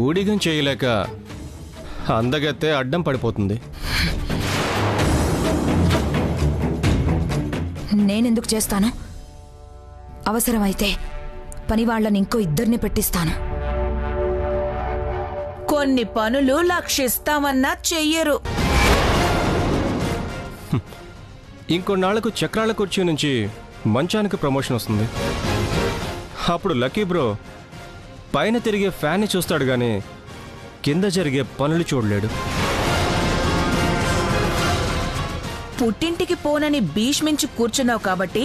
ఊడిగం చేయలేక అందగత్తే అడ్డం పడిపోతుంది. నేనెందుకు చేస్తాను? అవసరమైతే పనివాళ్లని ఇంకో ఇద్దరిని పెట్టిస్తాను. కొన్ని పనులు లక్షిస్తామన్నా చెయ్యరు. ఇంకొన్నాళ్లకు చక్రాల కుర్చీ నుంచి మంచానికి ప్రమోషన్ వస్తుంది. అప్పుడు లక్కీ బ్రో పైన తిరిగే ఫ్యాన్ని చూస్తాడు గాని కింద జరిగే పనులు చూడలేడు. పుట్టింటికి పోనని భీష్మించి కూర్చున్నావు కాబట్టి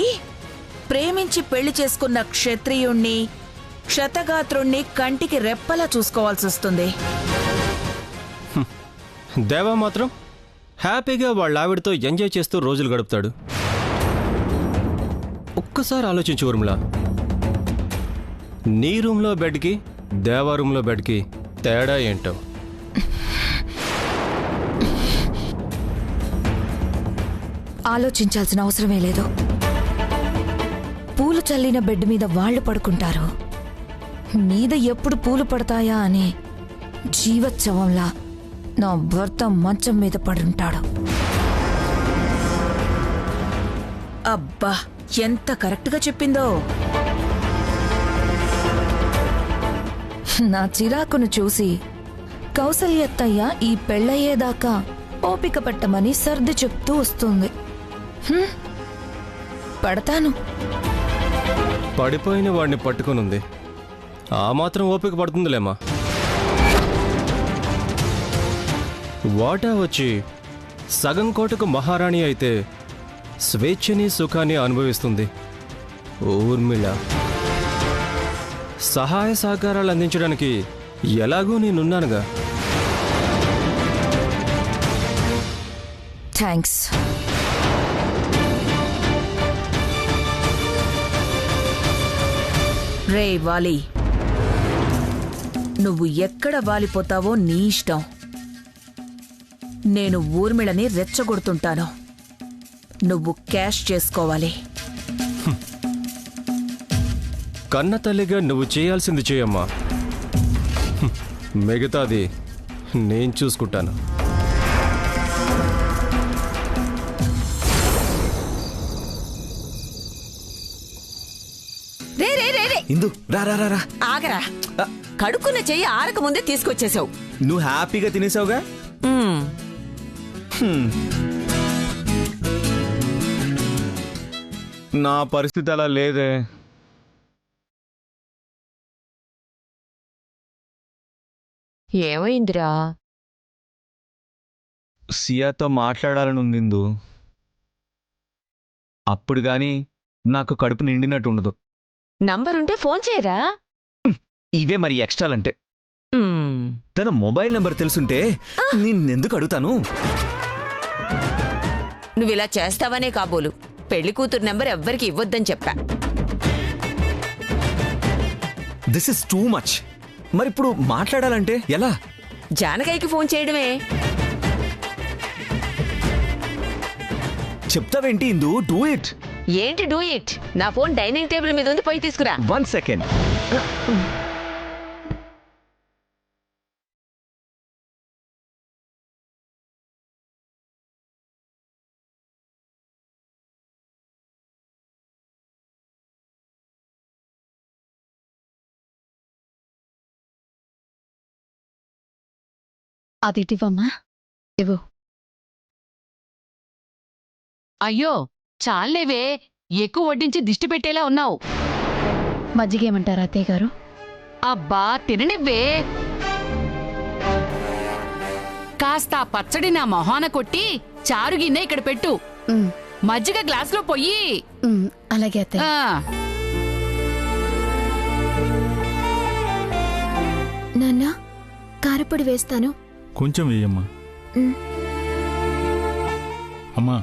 ప్రేమించి పెళ్లి చేసుకున్న క్షత్రియుణ్ణి క్షతగాత్రుణ్ణి కంటికి రెప్పలా చూసుకోవాల్సి వస్తుంది. దేవా మాత్రం హ్యాపీగా వాళ్ళ ఆవిడతో ఎంజాయ్ చేస్తూ రోజులు గడుపుతాడు. ఒక్కసారి ఆలోచించు ఊర్మిళ, నీ రూమ్లో బెడ్కి దేవా రూమ్లో బెడ్కి తేడా ఏంటో? ఆలోచించాల్సిన అవసరమే లేదు. పూలు చల్లిన బెడ్ మీద వాళ్ళు పడుకుంటారు. మీద ఎప్పుడు పూలు పడతాయా అని జీవోత్సవంలా నా భర్త మంచం మీద పడుంటాడు. అబ్బా, ఎంత కరెక్ట్గా చెప్పిందో. నా చిరాకును చూసి కౌసల్యత్తయ్య ఈ పెళ్ళయ్యేదాకా ఓపిక పట్టమని సర్ది చెప్తూ వస్తుంది. పడతాను. పడిపోయిన వాడిని పట్టుకునుంది, ఆ మాత్రం ఓపిక పడుతుందిలేమా. వాటా వచ్చి సగం కోటకు మహారాణి అయితే స్వేచ్ఛని సుఖాన్ని అనుభవిస్తుంది ఊర్మిళ. సహాయ సహకారాలు అందించడానికి ఎలాగూ నేనున్నానుగా. థ్యాంక్స్. రే వాలి, నువ్వు ఎక్కడ వాలిపోతావో నీ ఇష్టం. నేను ఊర్మిళని రెచ్చగొడుతుంటాను. నువ్వు క్యాష్ చేసుకోవాలి. కన్న తల్లిగా నువ్వు చేయాల్సింది చేయమ్మా, మిగతాది నేను చూసుకుంటాను. ఇందు రా రా రా. ఆగరా, కడుక్కున్న చెయ్యి ఆరక ముందే తీసుకొచ్చేసావు. నువ్వు హ్యాపీగా తినేసావుగా. నా పరిస్థితి అలా లేదే. ఏమైందిరా? సియాతో మాట్లాడాలని ఉంది ఇందు. అప్పుడు గాని నాకు కడుపు నిండినట్టు ఉండదు. నంబరుంటే ఫోన్ చేయరా. ఇవే మరి ఎక్స్ట్రాలంటే. తన మొబైల్ నంబర్ తెలుసుంటే నిన్నెందుకు అడుగుతాను. నువ్విలా చేస్తావనే కాబోలు పెళ్లి కూతురు నెంబర్ ఎవ్వరికి ఇవ్వొద్దని చెప్పా. This is too much. మరిప్పుడు మాట్లాడాలంటే ఎలా? జానకయ్యకి ఫోన్ చేయడమే. చెప్తావేంటి ఇందు? Do it. ఏంటి డూ ఇట్? నా ఫోన్ డైనింగ్ టేబుల్ మీద ఉంది, పోయి తీసుకురా. 1 సెకండ్. అదిటివమ్మా, ఇవ్వు. అయ్యో చాలేవే, ఎక్కువ వడ్డించి దిష్టి పెట్టేలా ఉన్నావు. మజ్జిగేమంటారా అత్తయ్య గారు? అబ్బా తిననివ్వే. కాస్త పచ్చడి నా మొహాన కొట్టి చారు గిన్నె ఇక్కడ పెట్టు. మజ్జిగ గ్లాసులో పొయ్యి. అలాగే అత్తయ్య. నాన్న, కారపొడి వేస్తాను. కొంచెం వేయమ్మా. అమ్మా,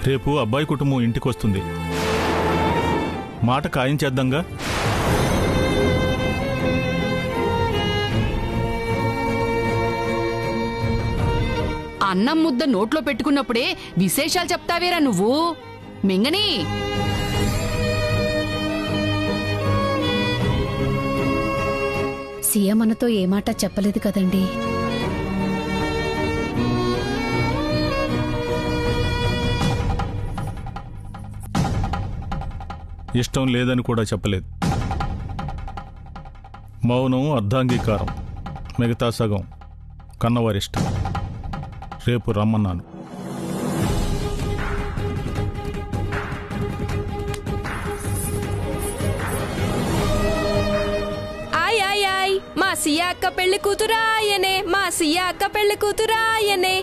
రేపు అబ్బాయి కుటుంబం ఇంటికొస్తుంది. మాట ఖాయం చేద్దాంగా. అన్నం ముద్ద నోట్లో పెట్టుకున్నప్పుడే విశేషాలు చెప్తావేరా నువ్వు. మింగని సీఎం మనతో ఏ మాట చెప్పలేదు కదండి. ఇష్టం లేదని కూడా చెప్పలేదు. మౌనం అర్ధాంగీకారం, మిగతా సగం కన్నవారిష్టం. రేపు రమ్మన్నాను. మా సియా అక్క పెళ్లి కూతురాయనే, మా సియా అక్క పెళ్లి కూతురాయనే.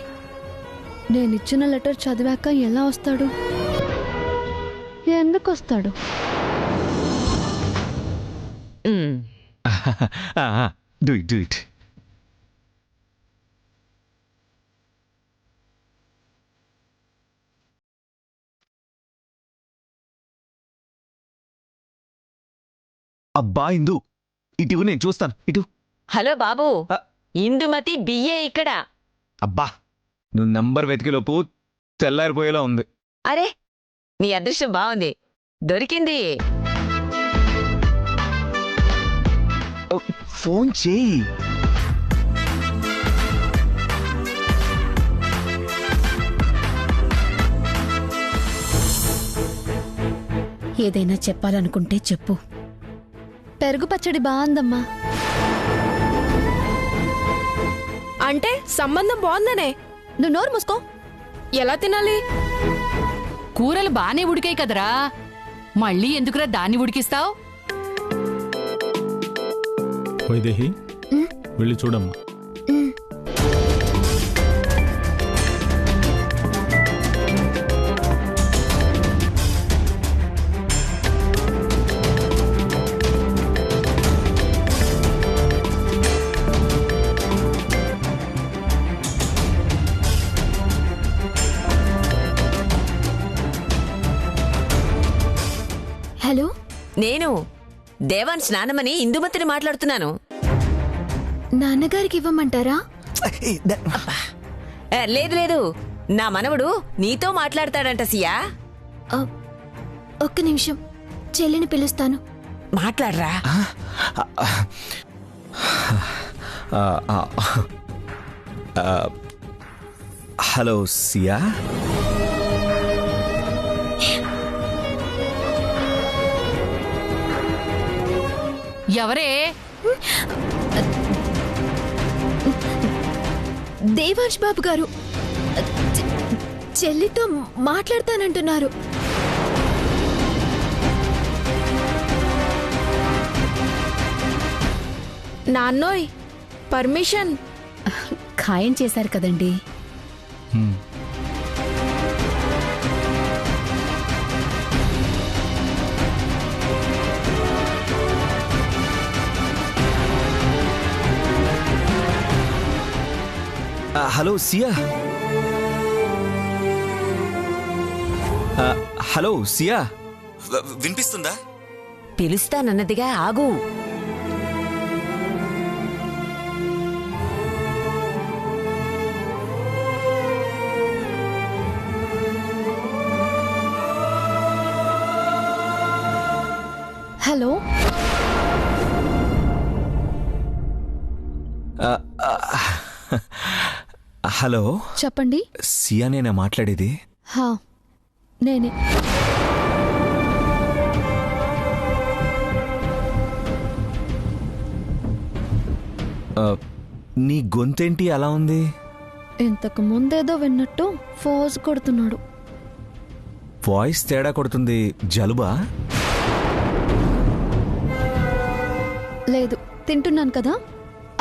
నేనిచ్చిన లెటర్ చదివాక ఎలా వస్తాడు? ఎందుకు వస్తాడు? Do it, do it. అబ్బా ఇందు, ఇటు నేను చూస్తాను. ఇటు. హలో బాబు, ఇందుమతి బిఏ ఇక్కడ. అబ్బా, నువ్వు నంబర్ వెతికిలోపు తెల్లారిపోయేలా ఉంది. అరే, నీ అదృష్టం బాగుంది, దొరికింది. ఫోన్ చేయి. ఏదైనా చెప్పాలనుకుంటే చెప్పు. పెరుగు పచ్చడి బాగుందమ్మా. అంటే సంబంధం బాగుందనే. నువ్వు నోరు మూసుకో. ఎలా తినాలి? కూరలు బానే ఉడికాయి కదరా, మళ్ళీ ఎందుకురా దాన్ని ఉడికిస్తావు? వైదేహి, వెళ్ళి చూడమ్మా. హలో, నేను దేవాన్స్ నాన్నమని ఇందుమతిని మాట్లాడుతున్నాను. నాన్నగారికి ఇవ్వమంటారా? లేదు లేదు, నా మనవడు నీతో మాట్లాడతాడంట సియా. ఒక్క నిమిషం, చెల్లిని పిలుస్తాను. మాట్లాడరా. హలో సియా. ఎవరే? దేవాంశ్ బాబు గారు చెల్లితో మాట్లాడతానంటున్నారు. నాన్నోయ్, పర్మిషన్. ఖాయం చేశారు కదండి. హలో సియా. హలో సియా, వినిపిస్తుందా? పిలుస్తానన్నదిగా, ఆగు. హలో. హలో చెప్పండి. సియానేనా మాట్లాడేది? హా, నేనే. నీ గొంతేంటి అలా ఉంది? ఇంతకు ముందేదో విన్నట్టు ఫోజ్ కొడుతున్నాడు. వాయిస్ తేడా కొడుతుంది. జలుబా? లేదు, తింటున్నాను కదా,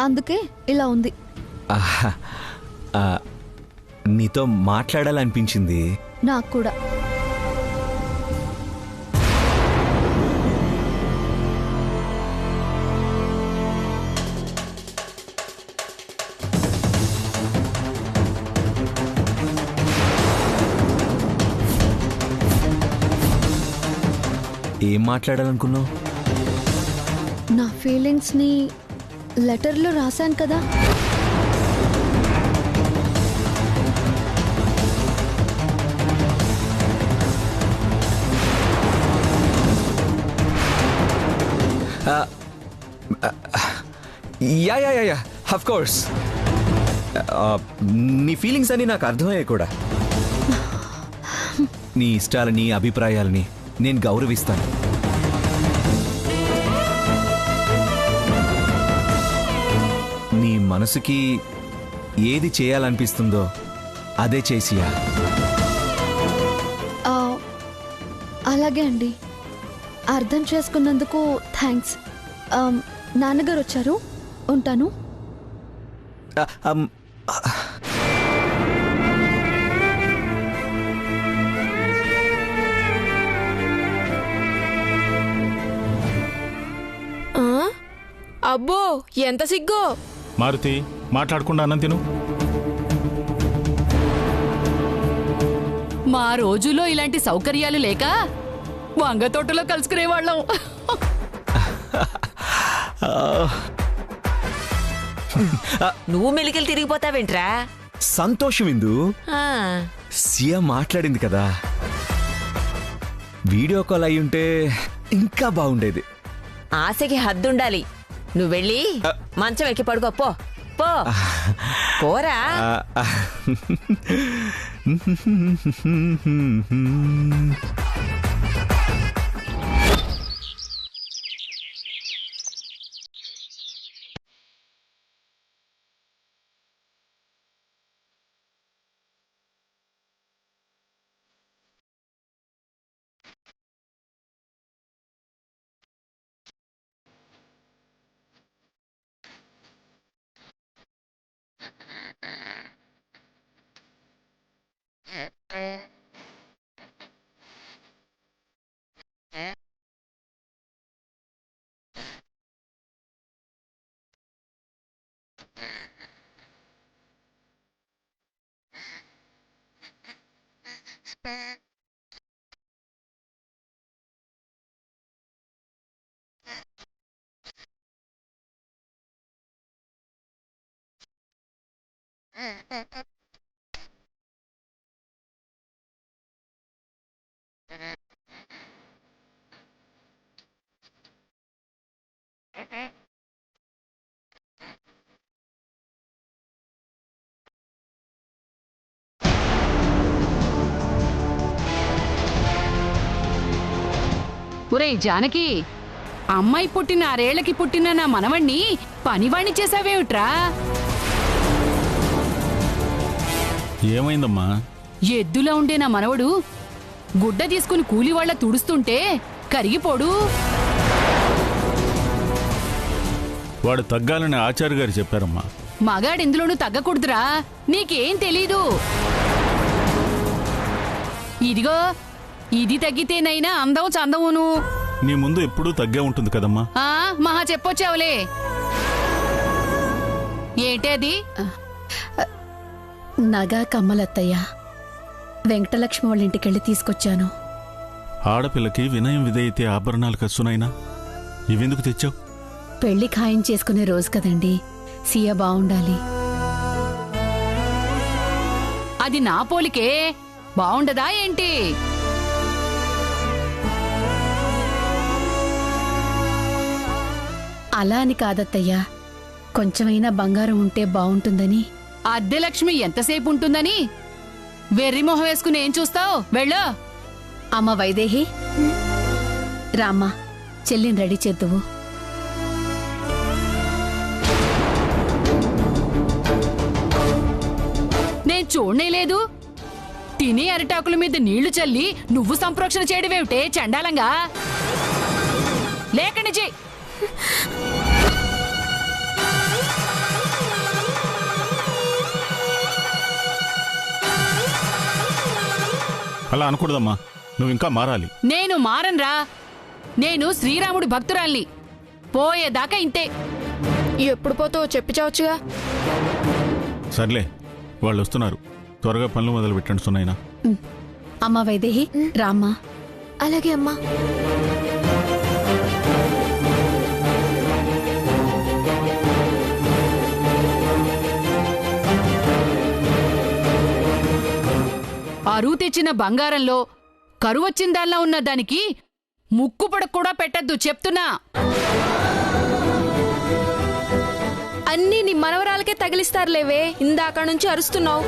అందుకే ఇలా ఉంది. నీతో మాట్లాడాలనిపించింది. నాకు కూడా. ఏం మాట్లాడాలనుకున్నావు? నా ఫీలింగ్స్ని లెటర్లో రాశాను కదా. Yeah yeah yeah yeah of course. నీ ఫీలింగ్స్ అన్ని నాకు అర్థమయ్యాయి కూడా. నీ ఇష్టాలని అభిప్రాయాలని నేను గౌరవిస్తాను. నీ మనసుకి ఏది చేయాలనిపిస్తుందో అదే చేసియా. అలాగే అండి, అర్థం చేసుకున్నందుకు థ్యాంక్స్. నాన్నగారు వచ్చారు, ఉంటాను. అబ్బో ఎంత సిగ్గు. మారుతి, మాట్లాడకుండా అన్నం తిను. మా రోజుల్లో ఇలాంటి సౌకర్యాలు లేక వంగ తోటలో కలుసుకునేవాళ్ళం. నువ్వు మెలికలు తిరిగిపోతావేంట్రా? సంతోషం ఇందు, సియా మాట్లాడింది కదా, వీడియో కాల్ అయి ఉంటే ఇంకా బాగుండేది. ఆశకి హద్దుండాలి. నువ్వు వెళ్ళి మంచం ఎక్కి పడుకో. పో పో పోరా. ఒరేయ్ జానకి, అమ్మాయి పుట్టిన 6 ఏళ్లకి పుట్టిన నా మనవణ్ణి పనివాణ్ణి చేసావేమిట్రా? ఏమైందమ్మా? ఎద్దులా ఉండే నా మనవడు గుడ్డ తీసుకుని కూలివాళ్ల తుడుస్తుంటే కరిగిపోడు. వాడు తగ్గాలని ఆచార్య గారు చెప్పారమ్మా. మగాడెందులోనూ తగ్గకూడదురా, నీకేం తెలీదు. ఇదిగో ఇది తగ్గితేనైనా అందం చందవును. నీ ముందు ఎప్పుడూ తగ్గే ఉంటుంది కదమ్మా. మహా చెప్పొచ్చావులే. ఏంటది? నగా కమ్మలత్తయ్య, వెంకటలక్ష్మి వాళ్ళ ఇంటికెళ్ళి తీసుకొచ్చాను. ఆడపిల్లకి వినయం విధేయతే ఆభరణాలు కసునైనా ఇవెందుకు తెచ్చావు? పెళ్లి ఖాయం చేసుకునే రోజు కదండి, సియ బావుండాలి. అది నా పోలికే, బావుండదా ఏంటి? అలా అని కాదత్తయ్యా, కొంచెమైనా బంగారం ఉంటే బావుంటుందని. అద్దె లక్ష్మి ఎంతసేపు ఉంటుందని వెర్రిమొహం వేసుకుని ఏం చూస్తావు? వెళ్ళు. అమ్మ వైదేహి, రామ్మా, చెల్లిని రెడీ చేద్దువు. నేను చూడనేలేదు. తినే అరిటాకుల మీద నీళ్లు చల్లి నువ్వు సంప్రోక్షణ చేయడమేమిటే చండాలంగా? లేకండి చెయ్యి. అలా అనకూడదమ్మా, నువ్వు ఇంకా మారాలి. నేను మారన్రా. నేను శ్రీరాముడి భక్తురాల్ని. పోయేదాకా ఇంతే. ఎప్పుడు పోతావో చెప్పి చావచ్చుగా. సర్లే, వాళ్ళు వస్తున్నారు, త్వరగా పనులు మొదలు పెట్టండి సునైనా. అమ్మ వైదేహి, రామ్మా. అలాగే అమ్మా. అరువు తెచ్చిన బంగారంలో కరువొచ్చిందాల్లా ఉన్న దానికి ముక్కు పడక కూడా పెట్టద్దు చెప్తున్నా. అన్నీ నీ మనవరాలకే తగిలిస్తారులేవే, ఇందాక నుంచి అరుస్తున్నావు.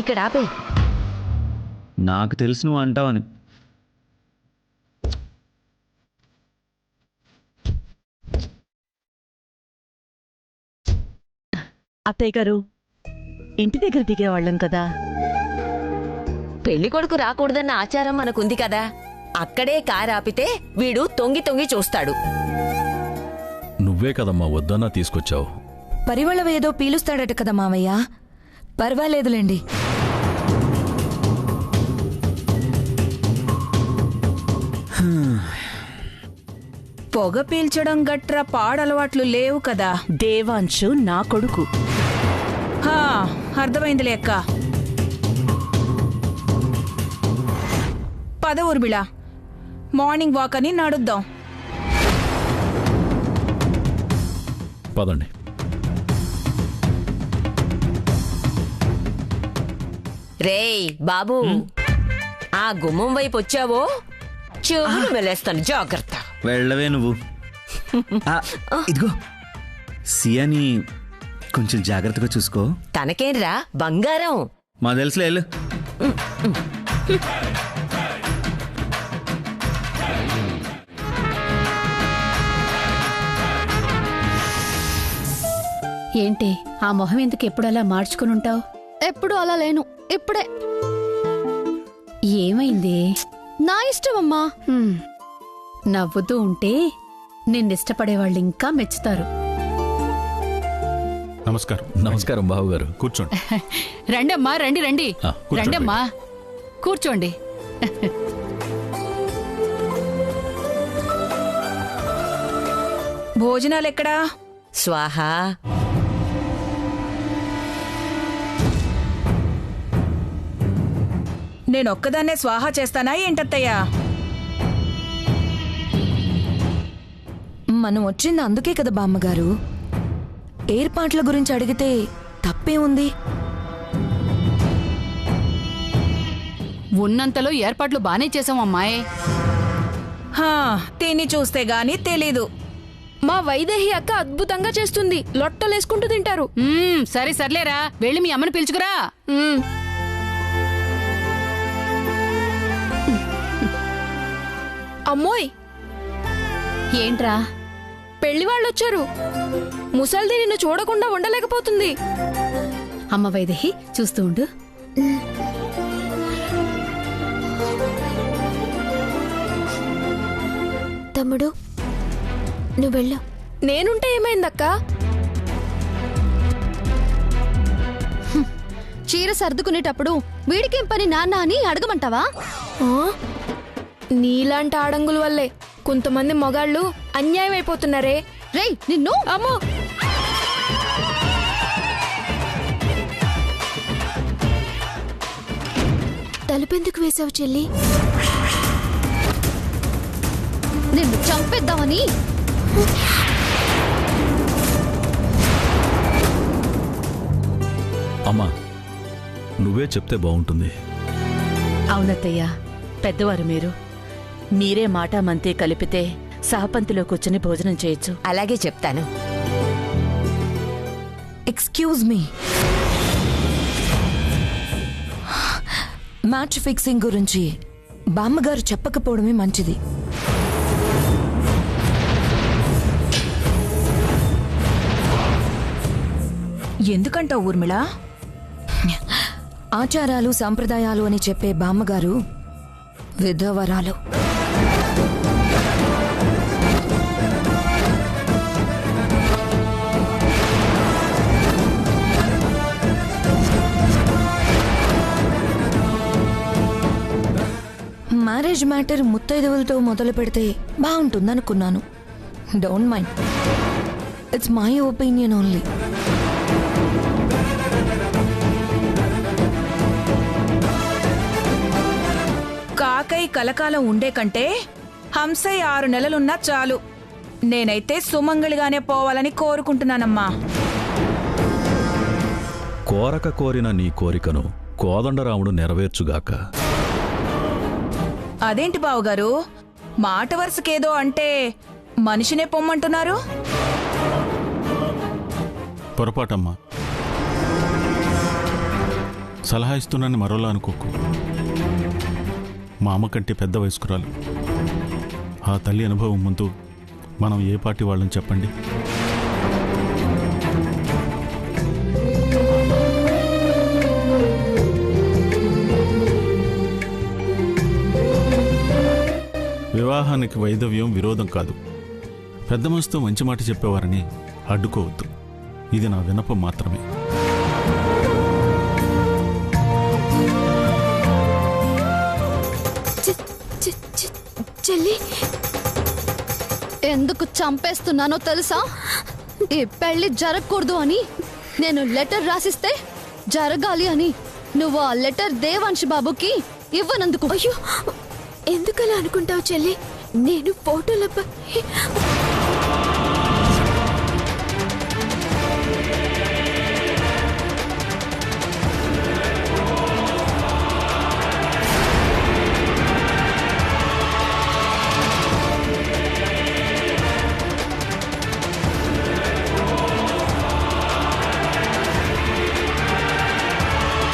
ఇక్కడ ఆపే. నాకు తెలుసు నువ్వు అంటావని. అత్తయ్య గారు, ఇంటి దగ్గర దిగేవాళ్ళం కదా. పెళ్లి కొడుకు రాకూడదన్న ఆచారం మనకుంది కదా. అక్కడే కారు ఆపితే వీడు తొంగి తొంగి చూస్తాడు. నువ్వే కదమ్మా వద్దన్నా తీసుకొచ్చావు. పరివళం ఏదో పీలుస్తాడట కదా మావయ్య, పర్వాలేదులేండి. పొగ పీల్చడం గట్రా పాడలవాట్లు లేవు కదా. దేవాంశు నా కొడుకు. అర్థమైందిలే అక్క. పద ఊర్మిళ, మార్నింగ్ వాక్ అని నడుద్దాం. పదండి. రేయ్ బాబు, ఆ గుమ్మం వైపు వచ్చావో చెవులు మెలేస్తాను, జాగ్రత్త. వెళ్ళవే నువ్వు. ఇదిగో సియాని కొంచెం జాగ్రత్తగా చూసుకో. తనకేంరా బంగారం. మా తెలుసులే, వెళ్ళు. ఏంటి ఆ మొహం ఎందుకు ఎప్పుడు అలా మార్చుకుని ఉంటావు? ఎప్పుడు అలా లేను, ఇప్పుడే. ఏమైంది? నా ఇష్టం అమ్మా. నవ్వుతూ ఉంటే నిన్నిష్టపడేవాళ్ళు ఇంకా మెచ్చుతారు. నమస్కారం. నమస్కారం బావగారు, కూర్చోండి. రండమ్మా, రండి రండి. కూర్చోండి. రండమ్మా, కూర్చోండి. భోజనాలెక్కడా? స్వాహా. నేనొక్కదాన్నే స్వాహా చేస్తానా ఏంటత్తయ్యా? మనం వచ్చింది అందుకే కదా బామ్మగారు. ఏర్పాట్ల గురించి అడిగితే తప్పే ఉంది. ఉన్నంతలో ఏర్పాట్లు బానే చేసాం అమ్మాయి. తిని చూస్తే గాని తెలీదు. మా వైదేహి అక్క అద్భుతంగా చేస్తుంది, లొట్టలేసుకుంటూ తింటారు. సరే సర్లేరా, వెళ్ళి మీ అమ్మని పిలుచుకురా. అమ్మోయ్, ఏంట్రా? పెళ్లి వాళ్ళొచ్చారు. ముసల్ది నిన్ను చూడకుండా ఉండలేకపోతుంది. అమ్మ వైదేహి, చూస్తూ ఉండు. తమ్ముడు, నువ్వు వెళ్ళు. నేనుంటే ఏమైందక్క? చీర సర్దుకునేటప్పుడు వీడికేం పని నాన్న అని అడగమంటావా? నీలాంటి ఆడంగుల వల్లే కొంతమంది మగాళ్ళు అన్యాయం అయిపోతున్నారే. రేయ్ నిన్ను! అమ్మో, తలుపెందుకు వేసావు చెల్లి? నిన్ను చంపేద్దామని. అమ్మా, నువ్వే చెప్తే బాగుంటుంది. అవునత్తయ్యా, పెద్దవారు మీరే మాట మంతే కలిపితే సహపంతిలో కూర్చుని భోజనం చేయొచ్చు. అలాగే చెప్తాను. ఎక్స్క్యూజ్ మీ, మ్యాచ్ ఫిక్సింగ్ గురించి బామ్మగారు చెప్పకపోవడమే మంచిది. ఎందుకంటావు ఊర్మిళ? ఆచారాలు సంప్రదాయాలు అని చెప్పే బామ్మగారు విధవరాలు. మ్యారేజ్ మ్యాటర్ ముత్తైదువులతో మొదలు పెడితే బాగుంటుందనుకున్నాను. Don't mind, it's my opinion only. కాకై కలకాలం ఉండే కంటే హంసై 6 నెలలున్నా చాలు. నేనైతే సుమంగళిగానే పోవాలని కోరుకుంటున్నానమ్మా. కోరక కోరిన నీ కోరికను కోదండరాముడు నెరవేర్చుగాక. అదేంటి బావగారు, మాట వరుసకేదో అంటే మనిషినే పొమ్మంటున్నారు? పొరపాటమ్మా. సలహా ఇస్తున్నాను మరోలా అనుకోకు. మా అమ్మ కంటే పెద్ద వయస్కురాలు. ఆ తల్లి అనుభవం ముందు మనం ఏ పార్టీ వాళ్ళని చెప్పండి. వివాహానికి వైధవ్యం విరోధం కాదు. పెద్ద మనసుతో మంచి మాట చెప్పేవారని అడ్డుకోవద్దు. ఇది నా విన్నపం మాత్రమే. చెల్లి, ఎందుకు చంపేస్తున్నానో తెలుసా? ఈ పెళ్లి జరగకూడదు అని నేను లెటర్ రాసిస్తే జరగాలి అని నువ్వు ఆ లెటర్ దేవాంశ్ బాబుకి ఇవ్వనందుకు. అయ్యో, ఎందుకలా అనుకుంటావు చెల్లి? నేను ఫోటోల